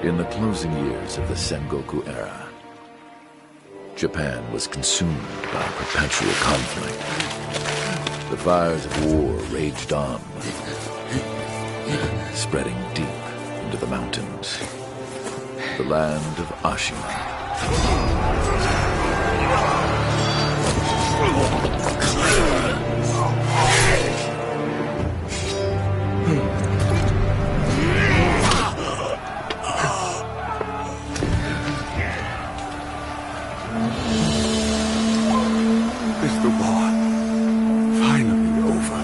In the closing years of the Sengoku era, Japan was consumed by perpetual conflict. The fires of war raged on, spreading deep into the mountains. The land of Ashina. Is the war finally over?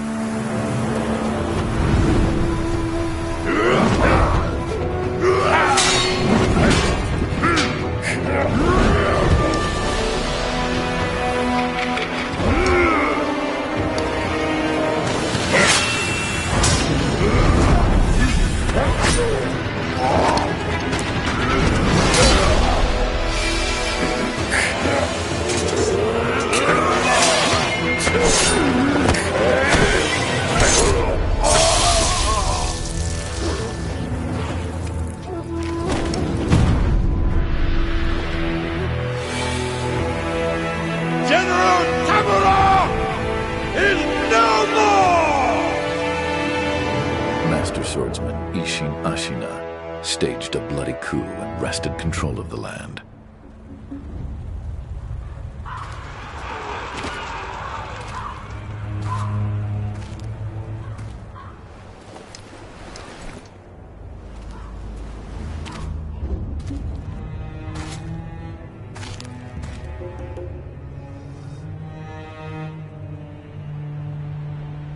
Master swordsman Issbin Ashina staged a bloody coup and wrested control of the land.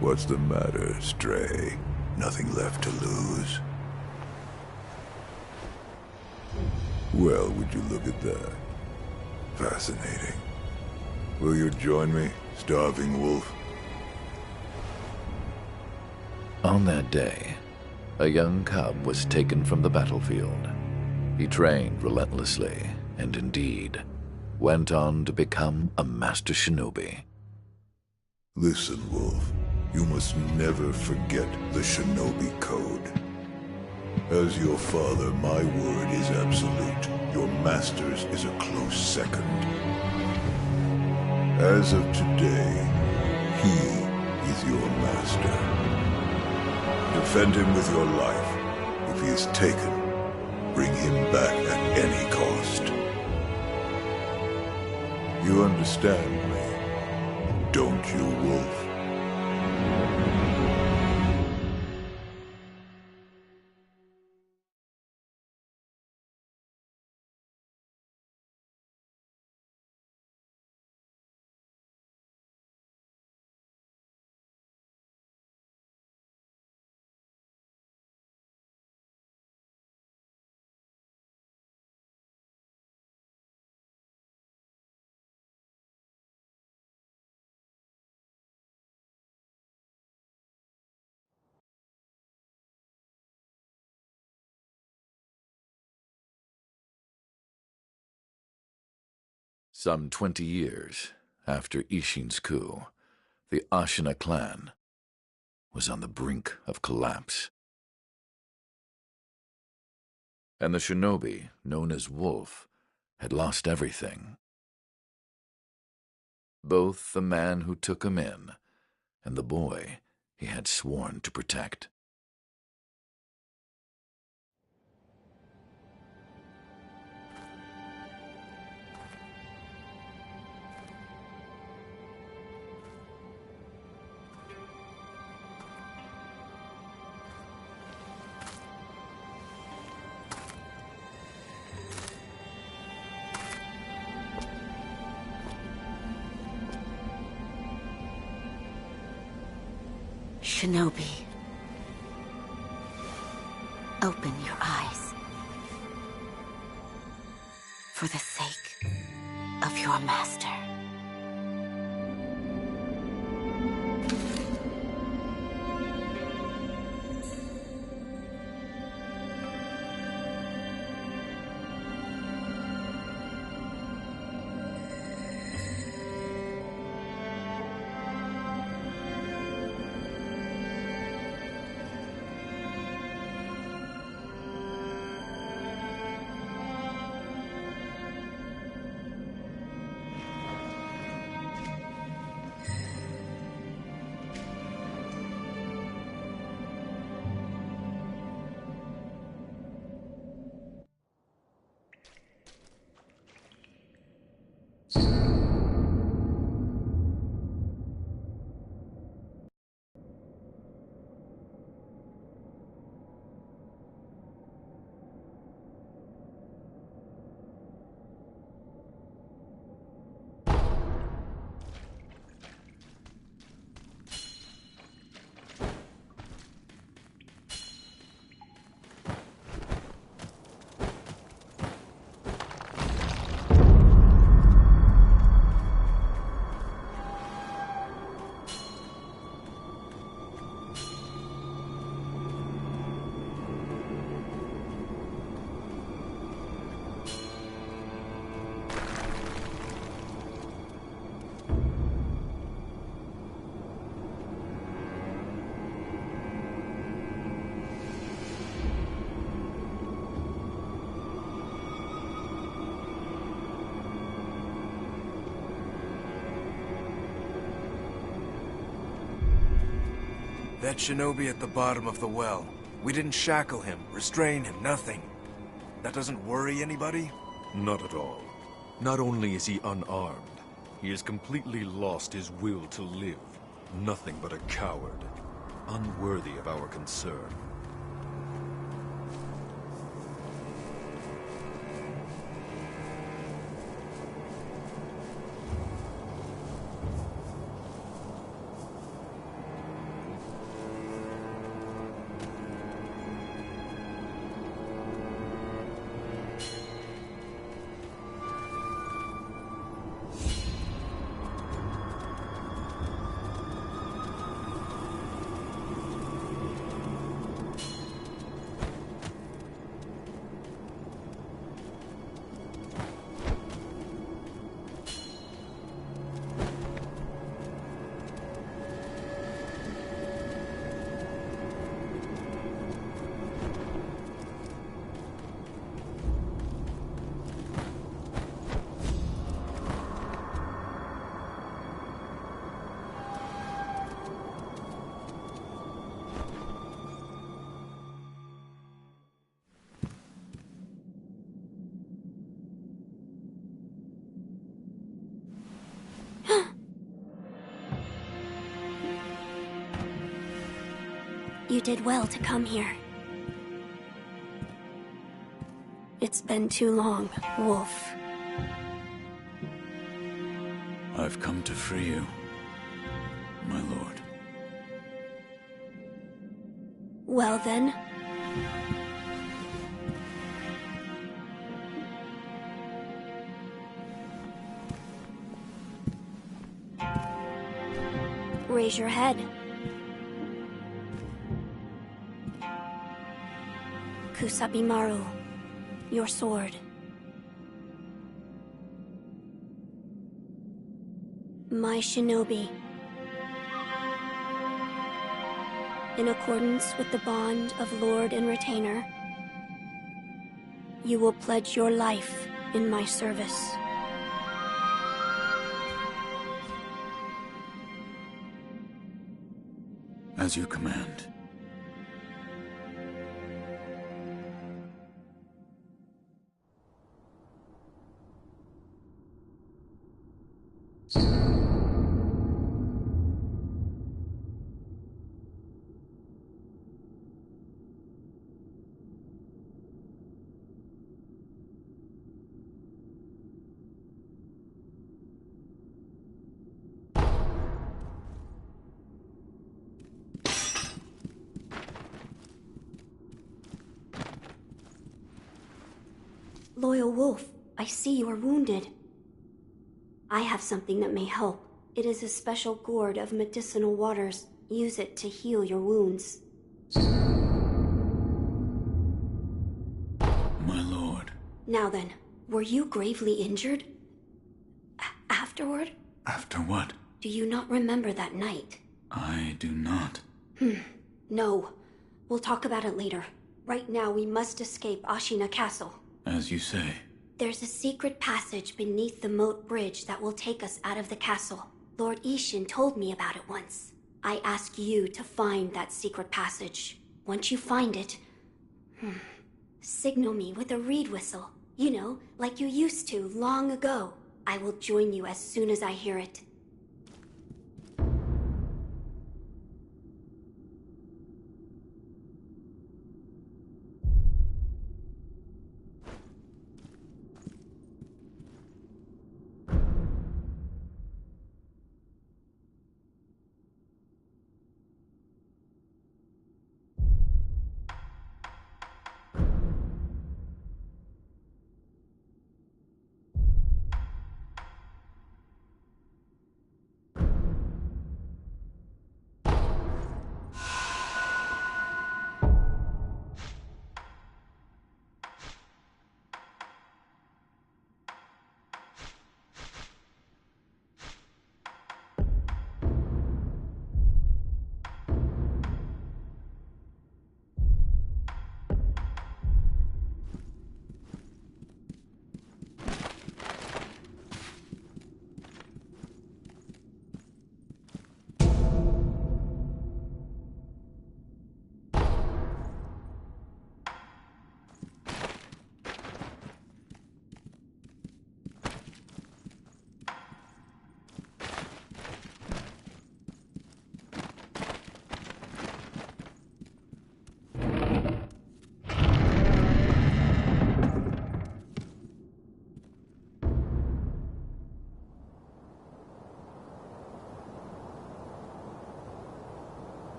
What's the matter, Stray? Nothing left to lose? Well, would you look at that? Fascinating. Will you join me, starving wolf? On that day, a young cub was taken from the battlefield. He trained relentlessly, and indeed, went on to become a master shinobi. Listen, Wolf. You must never forget the shinobi code. As your father, my word is absolute. Your master's is a close second. As of today, he is your master. Defend him with your life. If he is taken, bring him back at any cost. You understand me, don't you, Wolf? Some 20 years after Isshin's coup, the Ashina clan was on the brink of collapse. And the shinobi, known as Wolf, had lost everything. Both the man who took him in and the boy he had sworn to protect. Shinobi, open your eyes. For the sake of your master. That shinobi at the bottom of the well. We didn't shackle him, restrain him, nothing. That doesn't worry anybody? Not at all. Not only is he unarmed, he has completely lost his will to live. Nothing but a coward. Unworthy of our concern. You did well to come here. It's been too long, Wolf. I've come to free you, my lord. Well then. Raise your head. Kusabimaru, your sword. My shinobi. In accordance with the bond of lord and retainer, you will pledge your life in my service. As you command. Loyal Wolf, I see you are wounded. I have something that may help. It is a special gourd of medicinal waters. Use it to heal your wounds. My lord. Now then, were you gravely injured? Afterward? After what? Do you not remember that night? I do not. No. We'll talk about it later. Right now, we must escape Ashina Castle. As you say. There's a secret passage beneath the moat bridge that will take us out of the castle. Lord Issbin told me about it once. I ask you to find that secret passage. Once you find it, signal me with a reed whistle. You know, like you used to long ago. I will join you as soon as I hear it.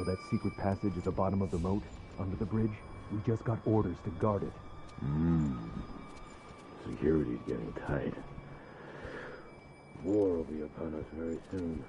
that secret passage at the bottom of the moat, under the bridge? We just got orders to guard it. Security's getting tight. War will be upon us very soon.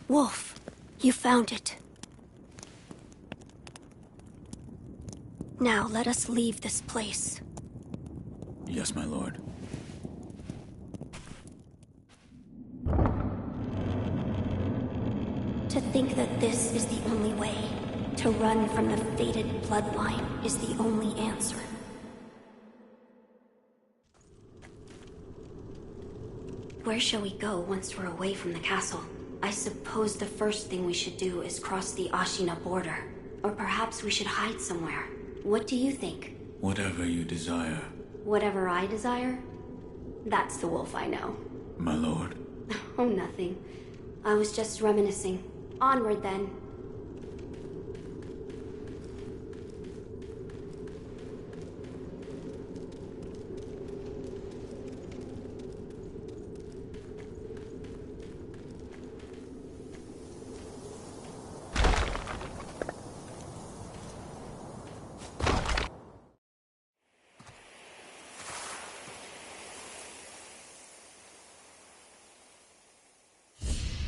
Wolf, you found it. Now let us leave this place. Yes, my lord. To think that this is the only way, to run from the fated bloodline, is the only answer. Where shall we go once we're away from the castle? I suppose the first thing we should do is cross the Ashina border. Or perhaps we should hide somewhere. What do you think? Whatever you desire. Whatever I desire? That's the wolf I know. My lord. Oh, nothing. I was just reminiscing. Onward, then.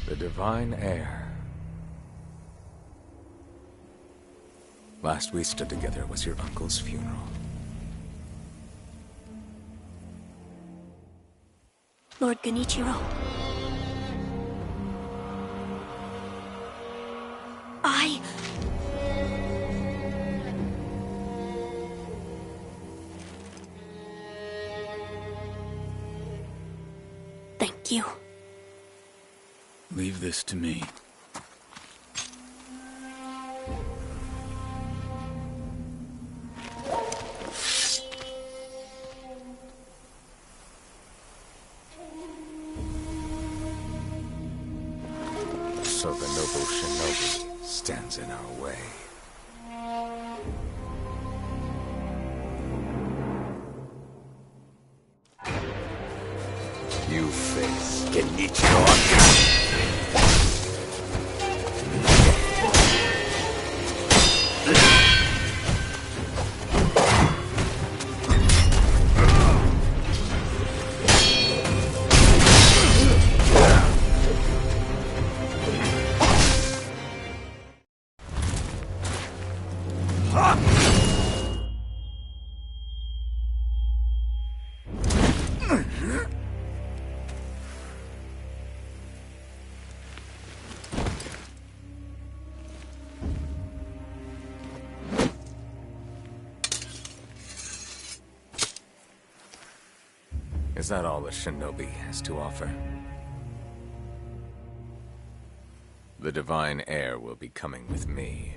The divine heir. Last we stood together was your uncle's funeral. Lord Genichiro. Thank you. Leave this to me. So the noble shinobi stands in our way. You face Genichiro. Is that all the shinobi has to offer? The divine heir will be coming with me.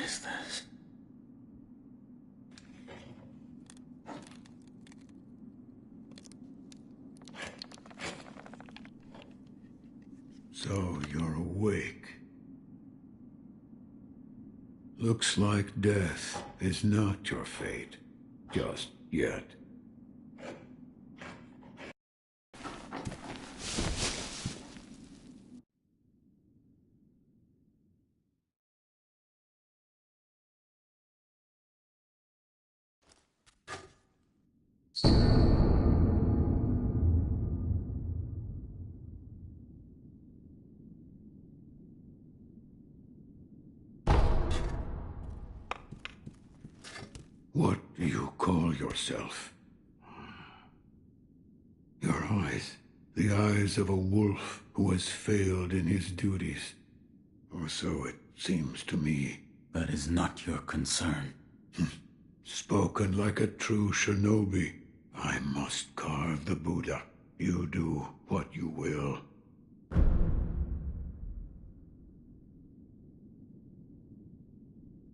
is this? So you're awake. Looks like death is not your fate. Just yet. What do you call yourself? Your eyes. The eyes of a wolf who has failed in his duties. Or so it seems to me. That is not your concern. Spoken like a true shinobi. I must carve the Buddha. You do what you will.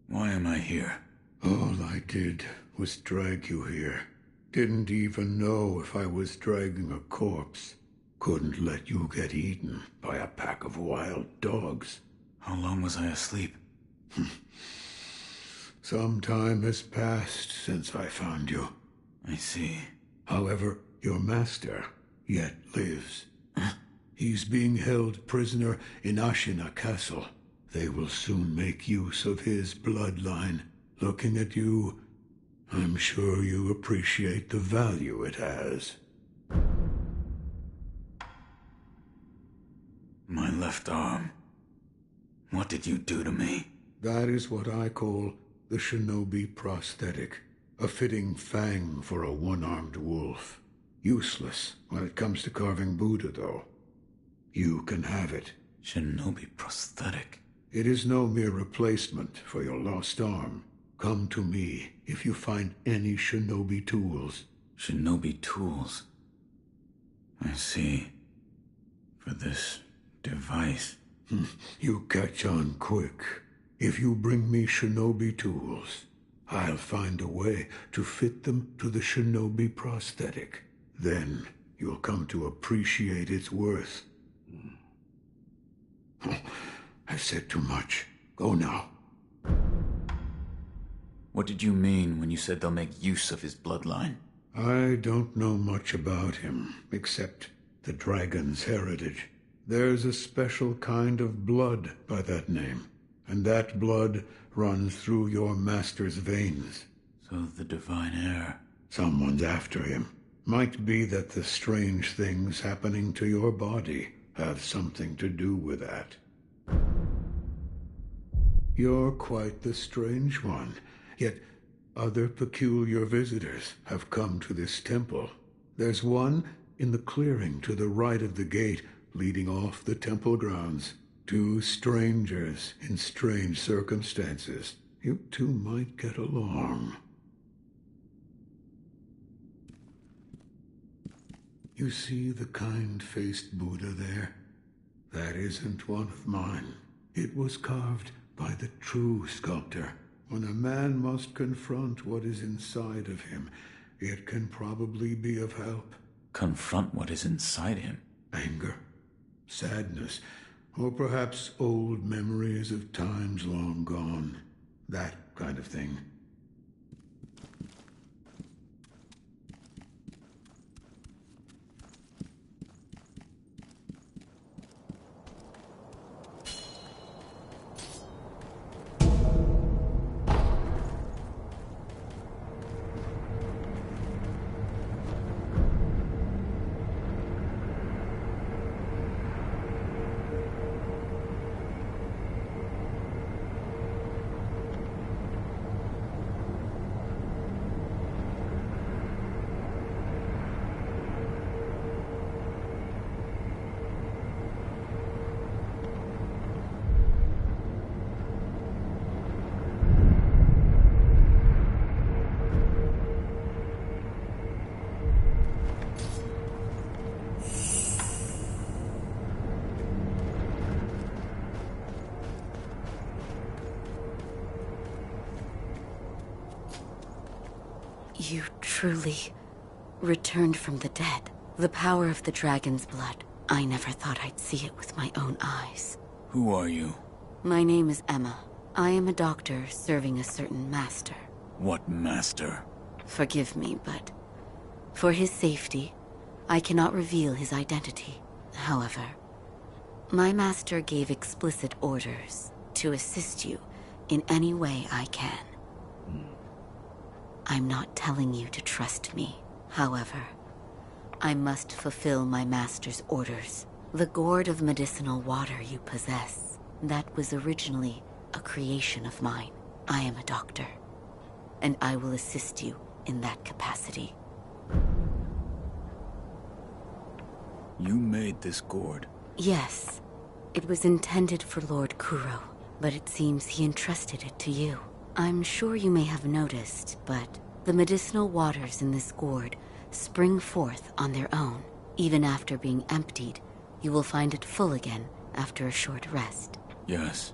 Why am I here? All I did was drag you here. Didn't even know if I was dragging a corpse. Couldn't let you get eaten by a pack of wild dogs. How long was I asleep? Some time has passed since I found you. I see. However, your master yet lives. He's being held prisoner in Ashina Castle. They will soon make use of his bloodline. Looking at you, I'm sure you appreciate the value it has. My left arm. What did you do to me? That is what I call the shinobi prosthetic. A fitting fang for a one-armed wolf. Useless when it comes to carving Buddha, though. You can have it. Shinobi prosthetic? It is no mere replacement for your lost arm. Come to me if you find any shinobi tools. Shinobi tools? I see. For this device. You catch on quick. If you bring me shinobi tools, I'll find a way to fit them to the shinobi prosthetic. Then you'll come to appreciate its worth. I've said too much. Go now. What did you mean when you said they'll make use of his bloodline? I don't know much about him, except the dragon's heritage. There's a special kind of blood by that name, and that blood runs through your master's veins. So the divine heir. Someone's after him. Might be that the strange things happening to your body have something to do with that. You're quite the strange one, yet other peculiar visitors have come to this temple. There's one in the clearing to the right of the gate leading off the temple grounds. Two strangers in strange circumstances. You two might get along. You see the kind-faced Buddha there? That isn't one of mine. It was carved by the true sculptor. When a man must confront what is inside of him, it can probably be of help. Confront what is inside him? Anger, sadness, or perhaps old memories of times long gone. That kind of thing. You truly returned from the dead. The power of the dragon's blood. I never thought I'd see it with my own eyes. Who are you? My name is Emma. I am a doctor serving a certain master. What master? Forgive me, but for his safety, I cannot reveal his identity. However, my master gave explicit orders to assist you in any way I can. I'm not telling you to trust me. However, I must fulfill my master's orders. The gourd of medicinal water you possess, that was originally a creation of mine. I am a doctor, and I will assist you in that capacity. You made this gourd? Yes. It was intended for Lord Kuro, but it seems he entrusted it to you. I'm sure you may have noticed, but the medicinal waters in this gourd spring forth on their own. Even after being emptied, you will find it full again after a short rest. Yes.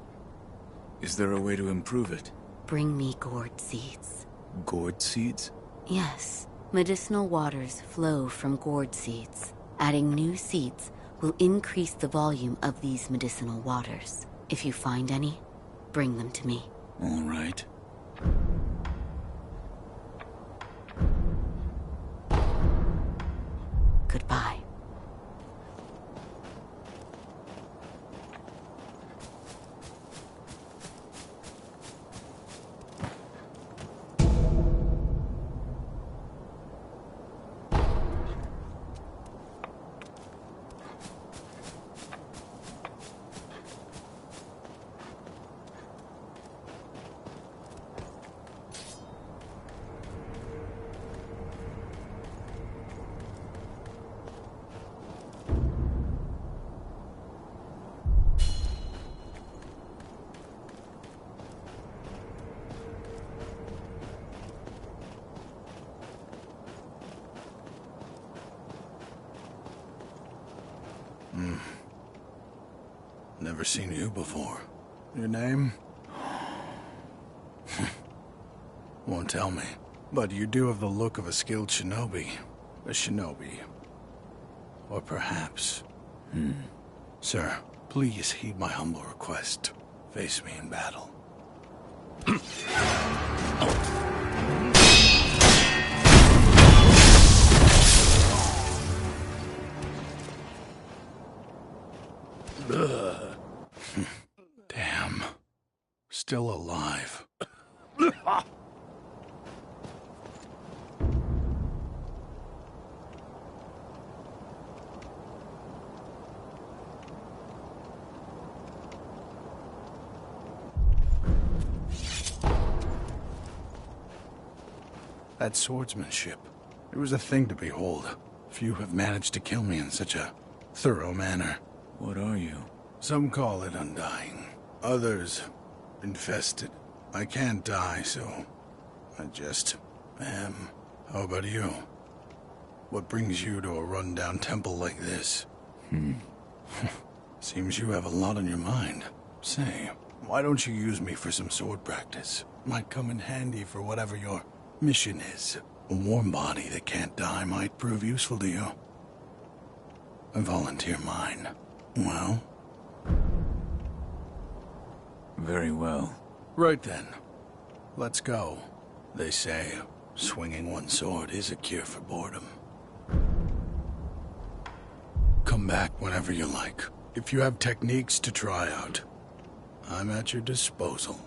Is there a way to improve it? Bring me gourd seeds. Gourd seeds? Yes. Medicinal waters flow from gourd seeds. Adding new seeds will increase the volume of these medicinal waters. If you find any, bring them to me. All right. Goodbye. Never seen you before. Your name? Won't tell me. But you do have the look of a skilled shinobi. A shinobi. Or perhaps... Sir, please heed my humble request. Face me in battle. Damn. Still alive. That swordsmanship. It was a thing to behold. Few have managed to kill me in such a thorough manner. What are you? Some call it undying. Others, infested. I can't die, so I just am. How about you? What brings you to a rundown temple like this? Seems you have a lot on your mind. Say, why don't you use me for some sword practice? Might come in handy for whatever your mission is. A warm body that can't die might prove useful to you. I volunteer mine. Well? Very well. Right then. Let's go. They say swinging one sword is a cure for boredom. Come back whenever you like. If you have techniques to try out, I'm at your disposal.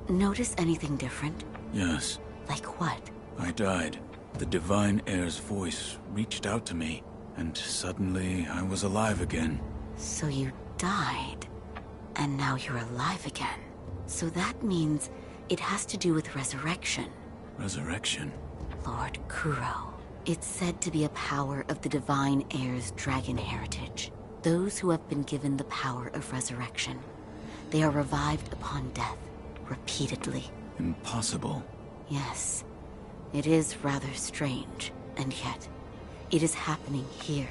Notice anything different? Yes. Like what? I died. The divine heir's voice reached out to me, and suddenly I was alive again. So you died, and now you're alive again. So that means it has to do with resurrection. Resurrection? Lord Kuro. It's said to be a power of the divine heir's dragon heritage. Those who have been given the power of resurrection. They are revived upon death, repeatedly. Impossible. Yes. It is rather strange, and yet, it is happening here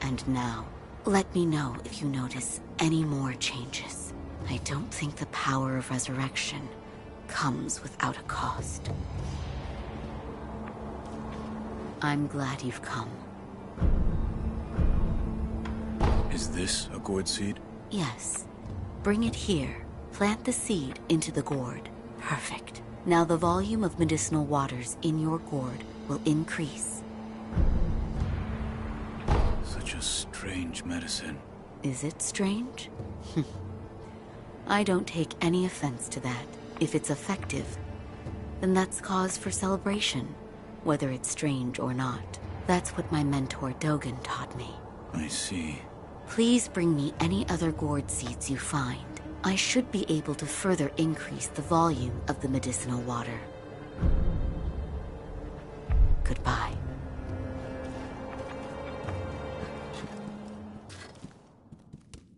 and now. Let me know if you notice any more changes. I don't think the power of resurrection comes without a cost. I'm glad you've come. Is this a gourd seed? Yes. Bring it here. Plant the seed into the gourd. Perfect. Now the volume of medicinal waters in your gourd will increase. Such a strange medicine. Is it strange? I don't take any offense to that. If it's effective, then that's cause for celebration, whether it's strange or not. That's what my mentor Dogen taught me. I see. Please bring me any other gourd seeds you find. I should be able to further increase the volume of the medicinal water. Goodbye.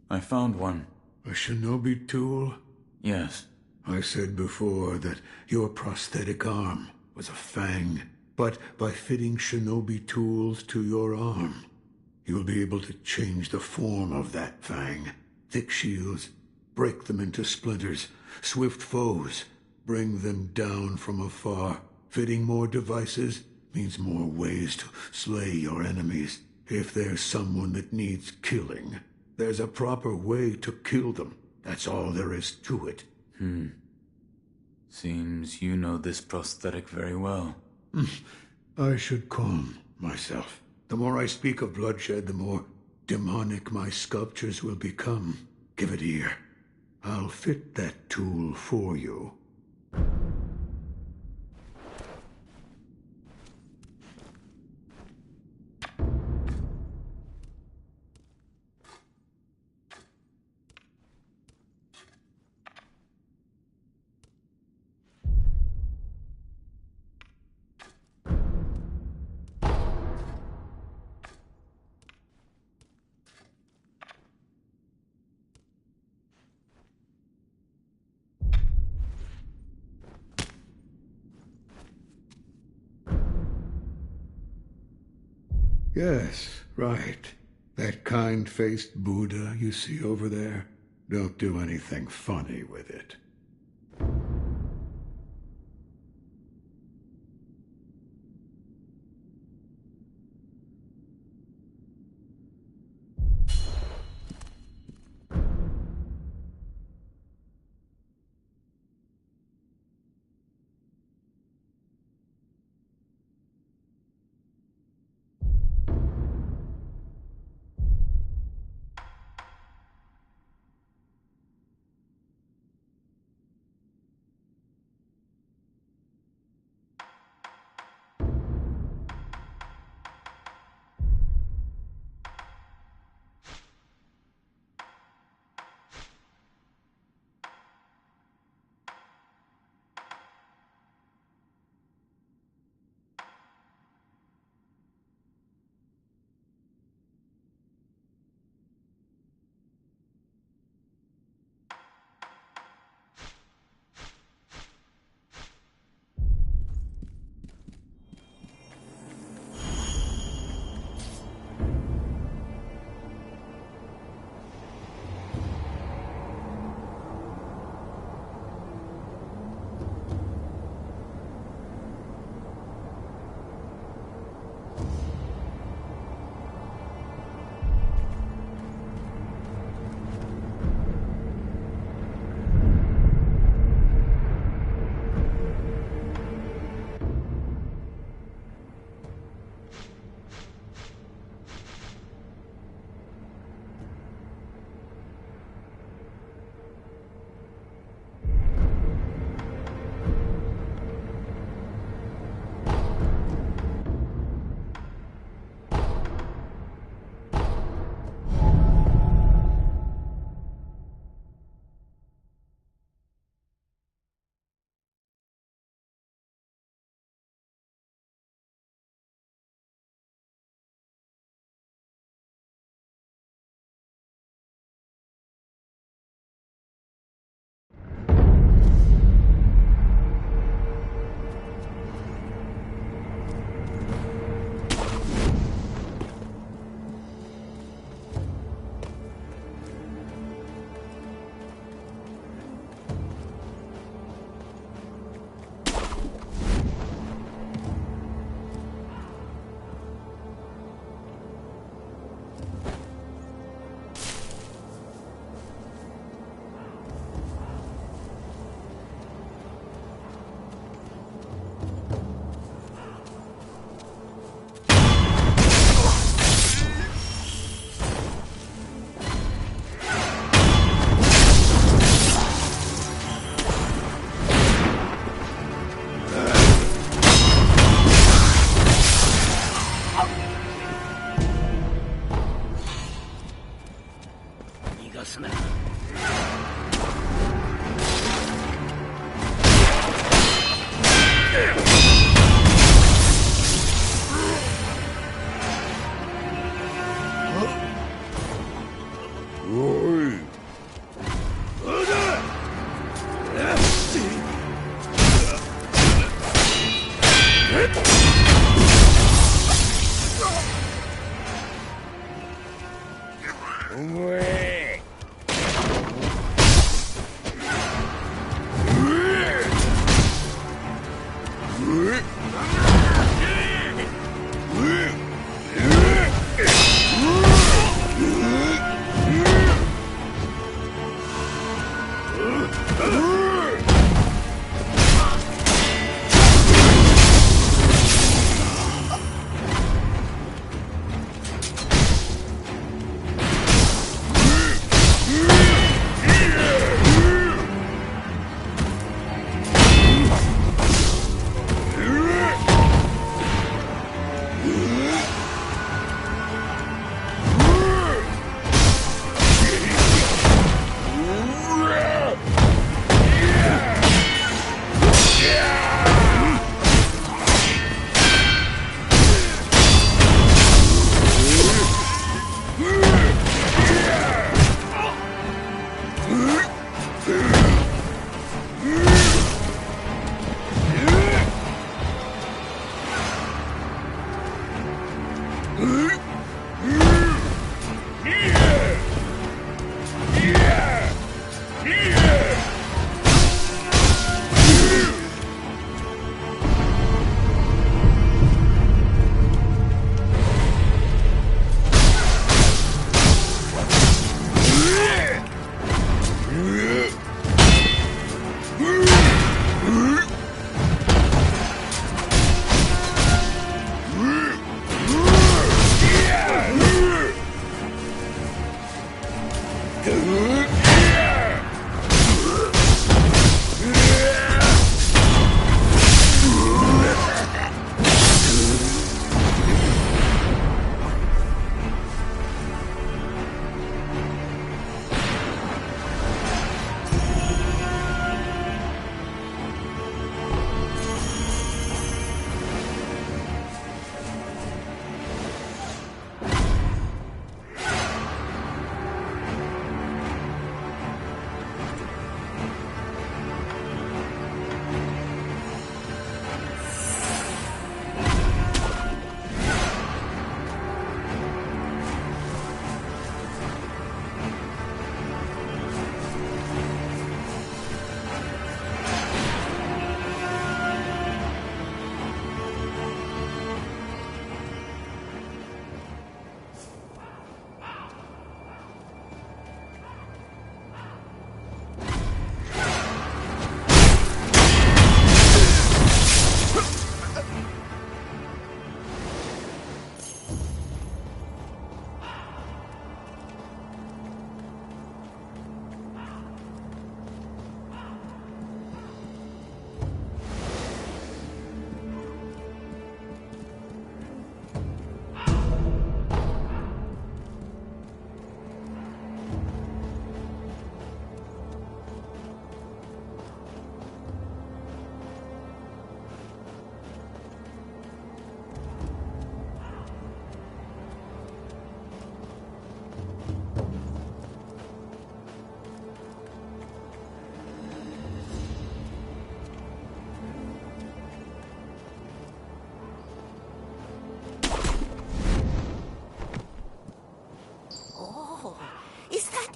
I found one. A shinobi tool? Yes. I said before that your prosthetic arm was a fang, but by fitting shinobi tools to your arm, you'll be able to change the form of that fang. Thick shields, break them into splinters. Swift foes, bring them down from afar. Fitting more devices means more ways to slay your enemies. If there's someone that needs killing, there's a proper way to kill them. That's all there is to it. Seems you know this prosthetic very well. I should calm myself. The more I speak of bloodshed, the more demonic my sculptures will become. Give it ear. I'll fit that tool for you. Yes, right. That kind-faced Buddha you see over there? Don't do anything funny with it.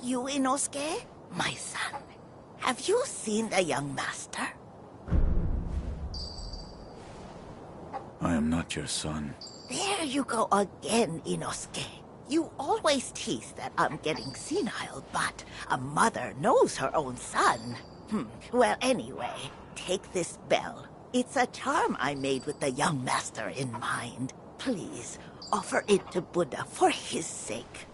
You, Inosuke? My son, have you seen the young master? I am not your son. There you go again, Inosuke. You always tease that I'm getting senile, but a mother knows her own son. Well, anyway, take this bell. It's a charm I made with the young master in mind. Please, offer it to Buddha for his sake.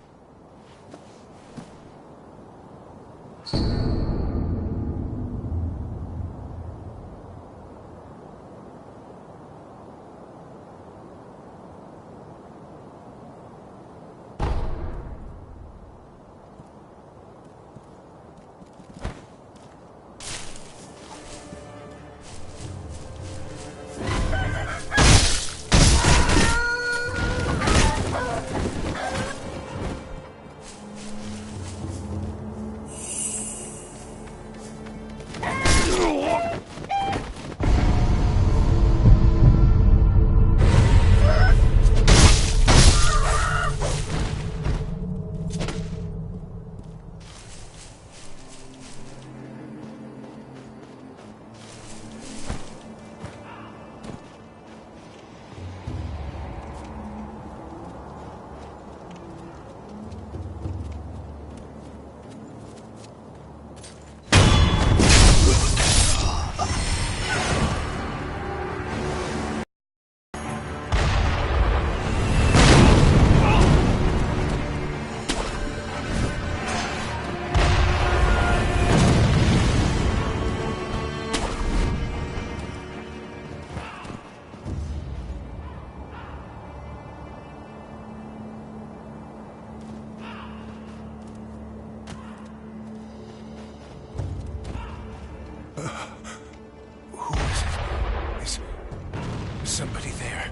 somebody there?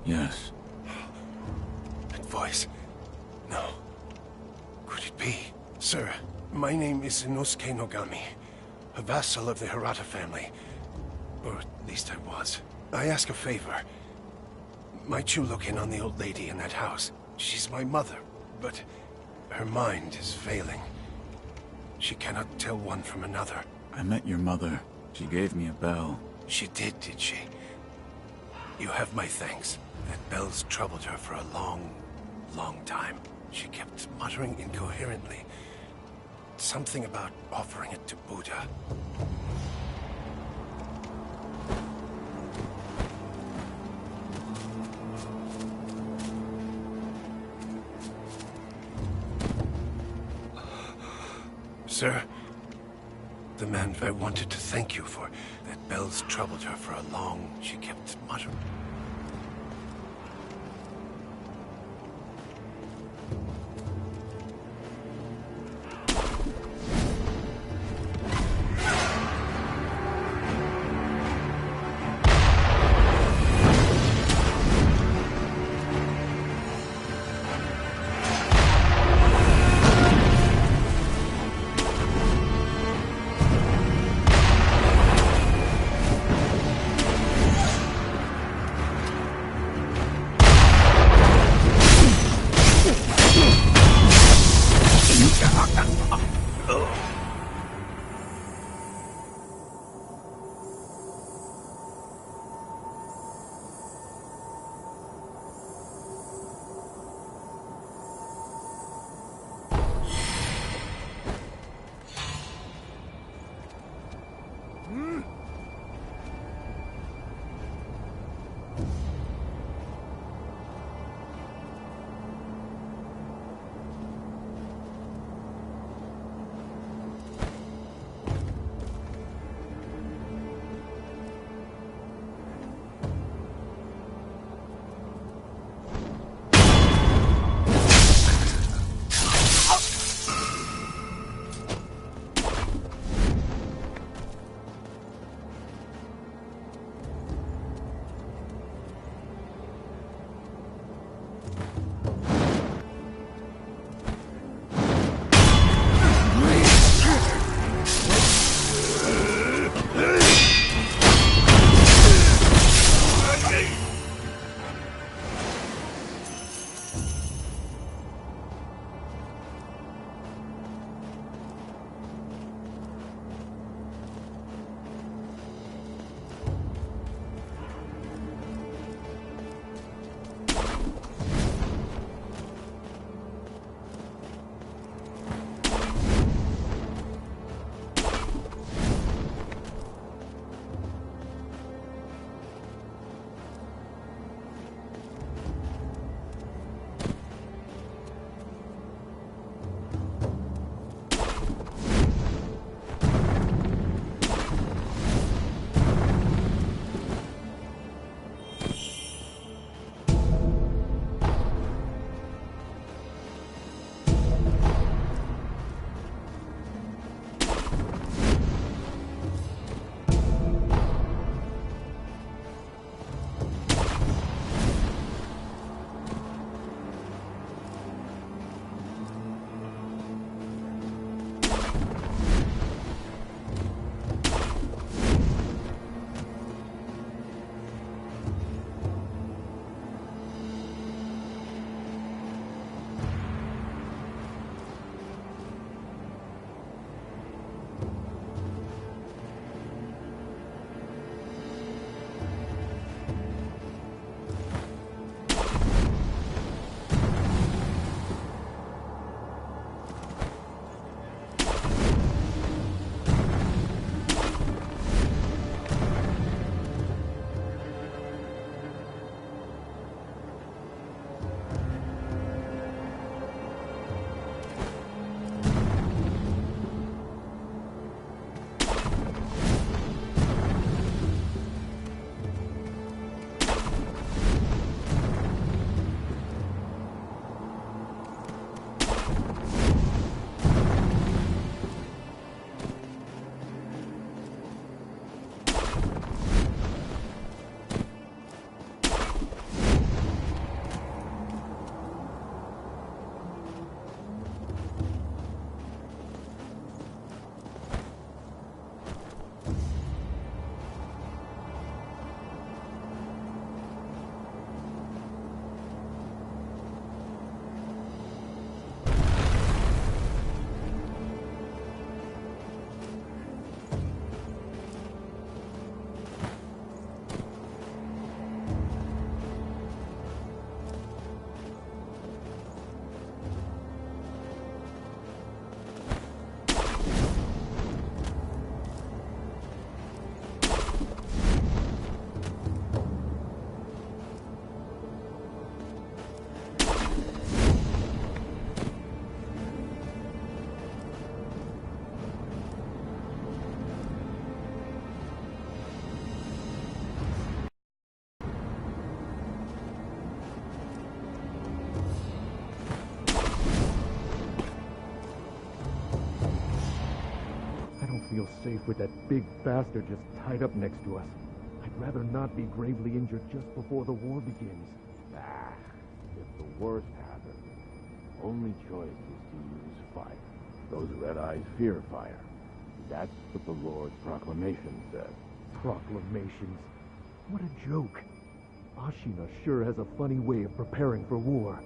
Yes. That voice. No. Could it be? Sir, my name is Inosuke Nogami, a vassal of the Hirata family. Or at least I was. I ask a favor. Might you look in on the old lady in that house? She's my mother, but her mind is failing. She cannot tell one from another. I met your mother. She gave me a bell. She did she? You have my thanks. That bell's troubled her for a long, long time. She kept muttering incoherently. Something about offering it to Buddha. Sir, the man I wanted to thank you for. That bell's troubled her for a long... She kept muttering. safe with that big bastard just tied up next to us. I'd rather not be gravely injured just before the war begins. Ah, if the worst happens, only choice is to use fire. Those red eyes fear fire. That's what the Lord's proclamation says. Proclamations? What a joke. Ashina sure has a funny way of preparing for war.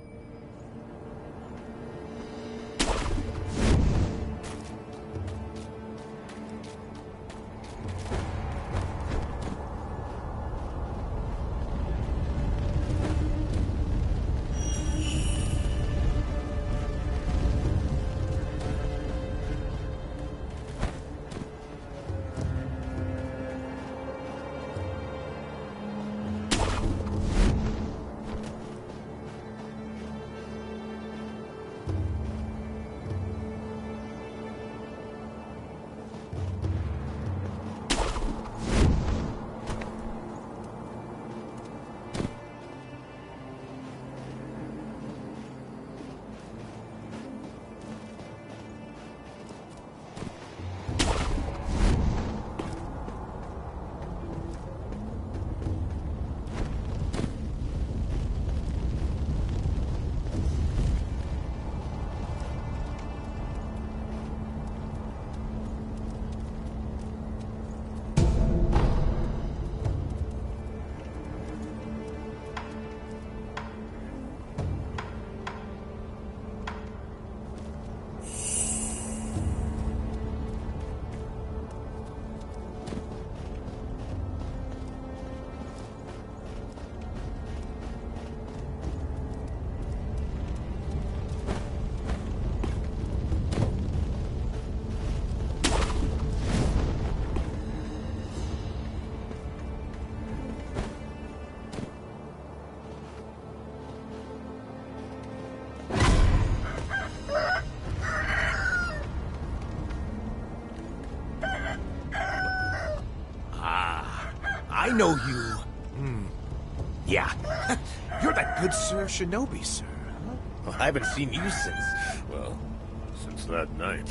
I know you. Yeah. You're that good Sir Shinobi, sir. Huh? Well, I haven't seen you since, well, since that night.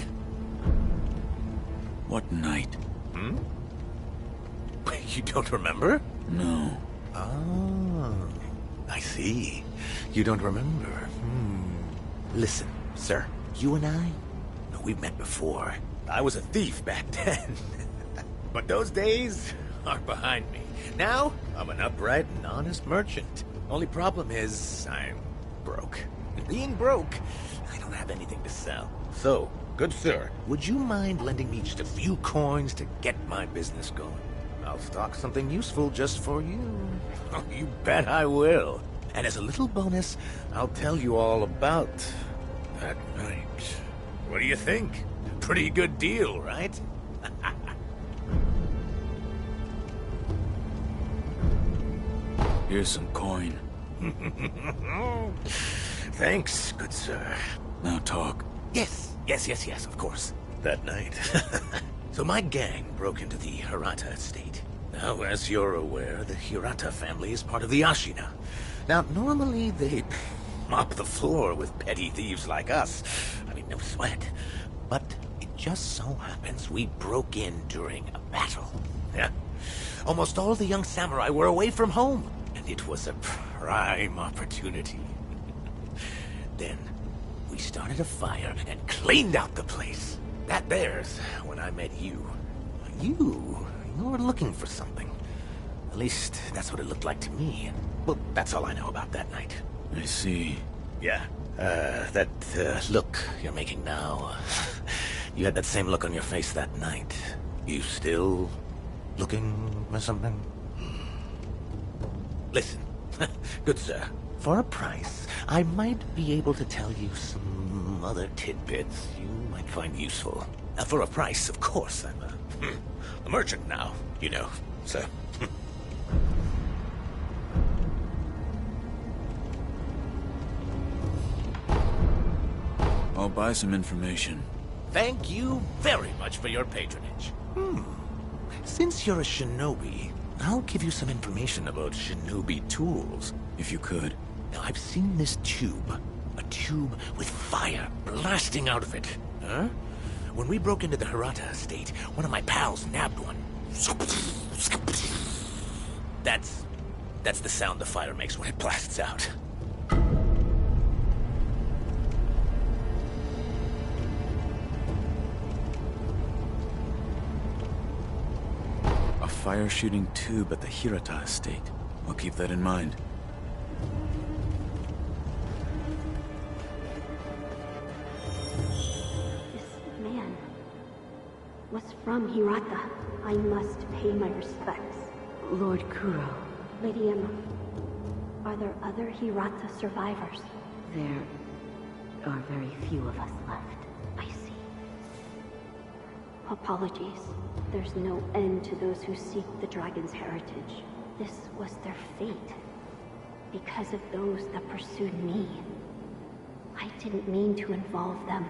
What night? Hmm? You don't remember? No. Oh, I see. You don't remember. Listen, sir, you and I, we've met before. I was a thief back then. But those days are behind me. Now, I'm an upright and honest merchant. Only problem is, I'm broke. And being broke, I don't have anything to sell. So, good sir, would you mind lending me just a few coins to get my business going? I'll stock something useful just for you. Oh, you bet I will. And as a little bonus, I'll tell you all about that night. What do you think? Pretty good deal, right? Here's some coin. Thanks, good sir. Now talk. Yes, of course. That night. So my gang broke into the Hirata estate. Now, as you're aware, the Hirata family is part of the Ashina. Now, normally they mop the floor with petty thieves like us. I mean, no sweat. But it just so happens we broke in during a battle. Yeah. Almost all the young samurai were away from home, and it was a prime opportunity. Then, we started a fire and cleaned out the place. That there's when I met you. You were looking for something. At least, that's what it looked like to me. Well, that's all I know about that night. I see. Yeah, that look you're making now. You had that same look on your face that night. You still looking for something? Listen, good sir, for a price, I might be able to tell you some other tidbits you might find useful. For a price, of course, I'm a merchant now, you know, so... I'll buy some information. Thank you very much for your patronage. Since you're a shinobi, I'll give you some information about shinobi tools. If you could. Now, I've seen this tube. A tube with fire blasting out of it. Huh? When we broke into the Hirata estate, one of my pals nabbed one. That's the sound the fire makes when it blasts out. A fire-shooting tube at the Hirata estate. I'll keep that in mind. This man was from Hirata. I must pay my respects. Lord Kuro. Lady Emma, are there other Hirata survivors? There are very few of us left. I see. Apologies. There's no end to those who seek the dragon's heritage. This was their fate. Because of those that pursued me. I didn't mean to involve them.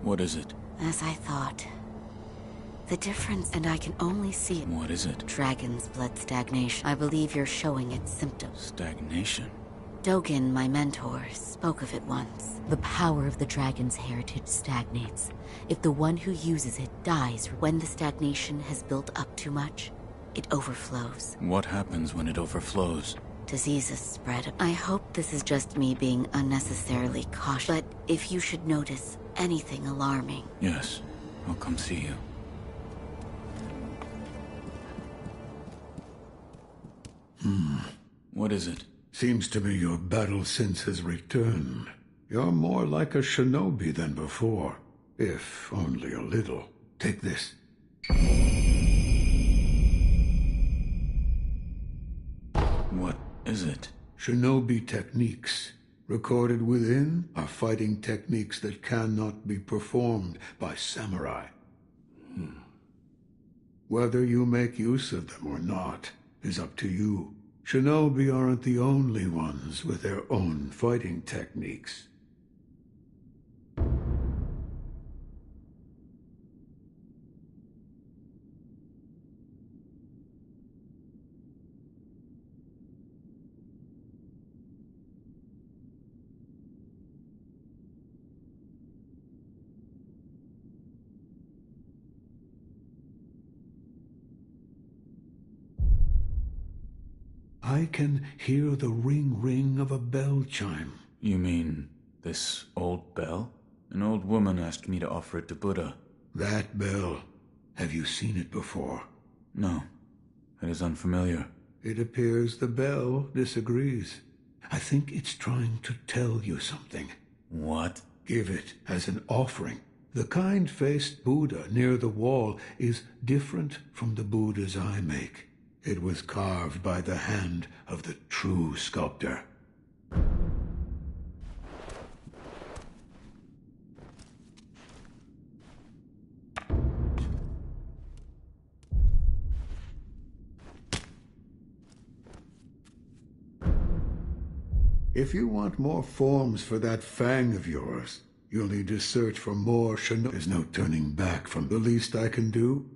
What is it? As I thought. The difference, and I can only see it. What is it? Dragon's blood stagnation. I believe you're showing its symptoms. Stagnation? Dogen, my mentor, spoke of it once. The power of the dragon's heritage stagnates. If the one who uses it dies when the stagnation has built up too much, it overflows. What happens when it overflows? Diseases spread. I hope this is just me being unnecessarily cautious, but if you should notice anything alarming... Yes, I'll come see you. What is it? Seems to me your battle sense has returned. You're more like a shinobi than before, if only a little. Take this. What is it? Shinobi techniques. Recorded within are fighting techniques that cannot be performed by samurai. Whether you make use of them or not is up to you. Shinobi aren't the only ones with their own fighting techniques. I can hear the ring of a bell chime. You mean this old bell? An old woman asked me to offer it to Buddha. That bell. Have you seen it before? No. It is unfamiliar. It appears the bell disagrees. I think it's trying to tell you something. What? Give it as an offering. The kind-faced Buddha near the wall is different from the Buddhas I make. It was carved by the hand of the true sculptor. If you want more forms for that fang of yours, you'll need to search for more There's no turning back from the least I can do.